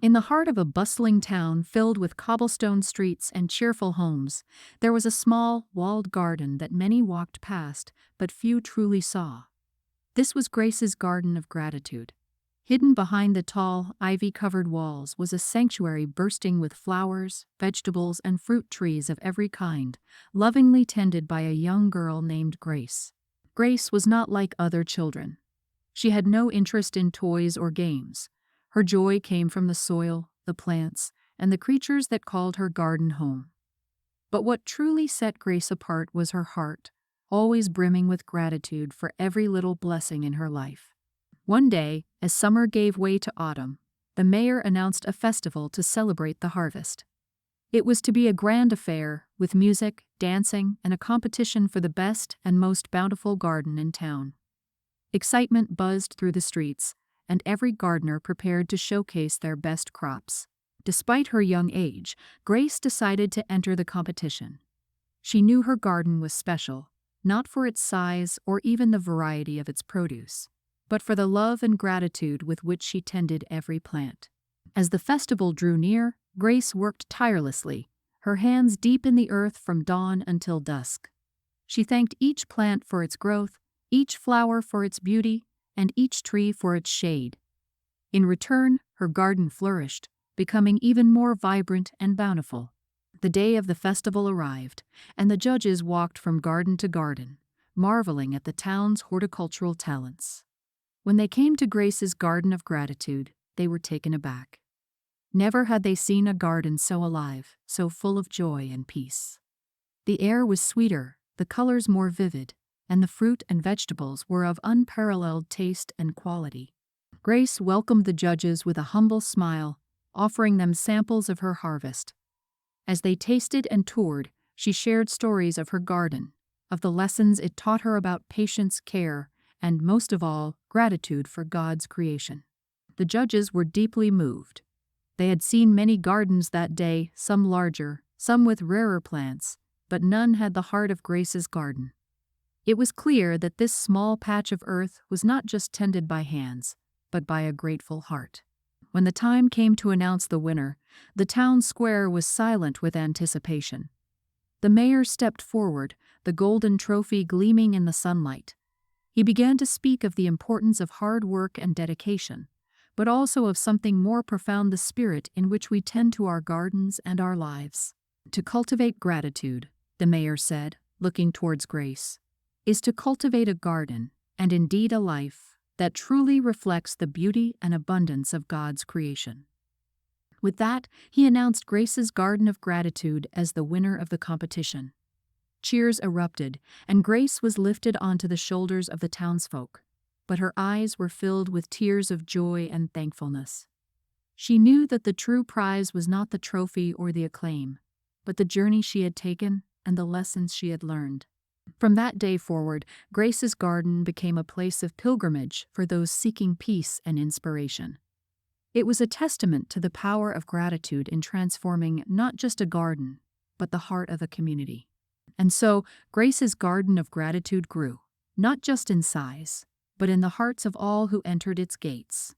In the heart of a bustling town filled with cobblestone streets and cheerful homes, there was a small, walled garden that many walked past, but few truly saw. This was Grace's Garden of Gratitude. Hidden behind the tall, ivy-covered walls was a sanctuary bursting with flowers, vegetables, and fruit trees of every kind, lovingly tended by a young girl named Grace. Grace was not like other children. She had no interest in toys or games. Her joy came from the soil, the plants, and the creatures that called her garden home. But what truly set Grace apart was her heart, always brimming with gratitude for every little blessing in her life. One day, as summer gave way to autumn, the mayor announced a festival to celebrate the harvest. It was to be a grand affair, with music, dancing, and a competition for the best and most bountiful garden in town. Excitement buzzed through the streets, and every gardener prepared to showcase their best crops. Despite her young age, Grace decided to enter the competition. She knew her garden was special, not for its size or even the variety of its produce, but for the love and gratitude with which she tended every plant. As the festival drew near, Grace worked tirelessly, her hands deep in the earth from dawn until dusk. She thanked each plant for its growth, each flower for its beauty, and each tree for its shade. In return, her garden flourished, becoming even more vibrant and bountiful. The day of the festival arrived, and the judges walked from garden to garden, marveling at the town's horticultural talents. When they came to Grace's Garden of Gratitude, they were taken aback. Never had they seen a garden so alive, so full of joy and peace. The air was sweeter, the colors more vivid, and the fruit and vegetables were of unparalleled taste and quality. Grace welcomed the judges with a humble smile, offering them samples of her harvest. As they tasted and toured, she shared stories of her garden, of the lessons it taught her about patience, care, and most of all, gratitude for God's creation. The judges were deeply moved. They had seen many gardens that day, some larger, some with rarer plants, but none had the heart of Grace's garden. It was clear that this small patch of earth was not just tended by hands, but by a grateful heart. When the time came to announce the winner, the town square was silent with anticipation. The mayor stepped forward, the golden trophy gleaming in the sunlight. He began to speak of the importance of hard work and dedication, but also of something more profound: the spirit in which we tend to our gardens and our lives. To cultivate gratitude, the mayor said, looking towards Grace, is to cultivate a garden, and indeed a life, that truly reflects the beauty and abundance of God's creation. With that, he announced Grace's Garden of Gratitude as the winner of the competition. Cheers erupted, and Grace was lifted onto the shoulders of the townsfolk, but her eyes were filled with tears of joy and thankfulness. She knew that the true prize was not the trophy or the acclaim, but the journey she had taken and the lessons she had learned. From that day forward, Grace's garden became a place of pilgrimage for those seeking peace and inspiration. It was a testament to the power of gratitude in transforming not just a garden, but the heart of a community. And so, Grace's Garden of Gratitude grew, not just in size, but in the hearts of all who entered its gates.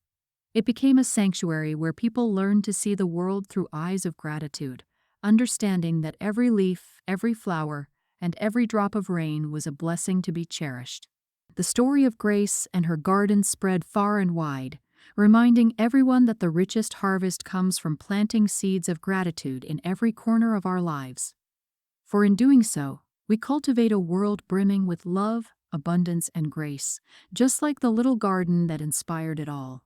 It became a sanctuary where people learned to see the world through eyes of gratitude, understanding that every leaf, every flower, and every drop of rain was a blessing to be cherished. The story of Grace and her garden spread far and wide, reminding everyone that the richest harvest comes from planting seeds of gratitude in every corner of our lives. For in doing so, we cultivate a world brimming with love, abundance, and grace, just like the little garden that inspired it all.